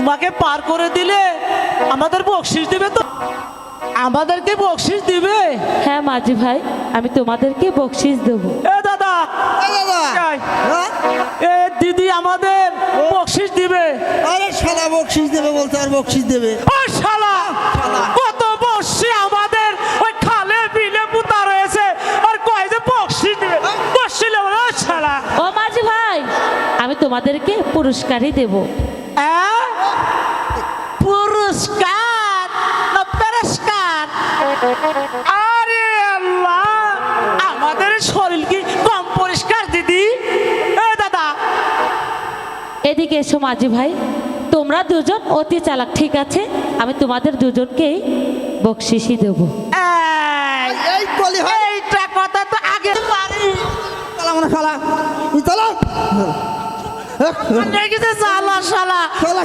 তোমাকে পার করে দিলে আমাদের বকশিশ দিবে তো? আমাদেরকে বকশিশ দিবে? হ্যাঁ মাঝি ভাই, আমি তোমাদেরকে বকশিশ দেবো। এ দাদা, এই, এ দিদি আমাদের বকশিশ দিবে। আরে শালা বকশিস দেবে বলতে, আর বকশিস দেবে? ও শালা, কত বর্ষে আমাদের ওই খালে বিলে পুতা রয়েছে, আর কয় যে বকশিশ দিবে। বকশিশ দেবে ও শালা। ও মাঝি ভাই, আমি তোমাদেরকে পুরস্কারই দেবো। পুরস্কার না পুরস্কার? আরে আল্লাহ, আমাদের শরীর কি কম পরিষ্কার দিদি? এ দাদা, এদিকে এসো মাঝি ভাই, তোমরা দুজন অতি চালাক, ঠিক আছে? আমি তোমাদের দুজনকেই বকশিসই দেবো। এই কলি হয় এইটা কথা তো আগে পারি। শালা, মানে শালা, চলো লেগেছে শালা শালা শালা,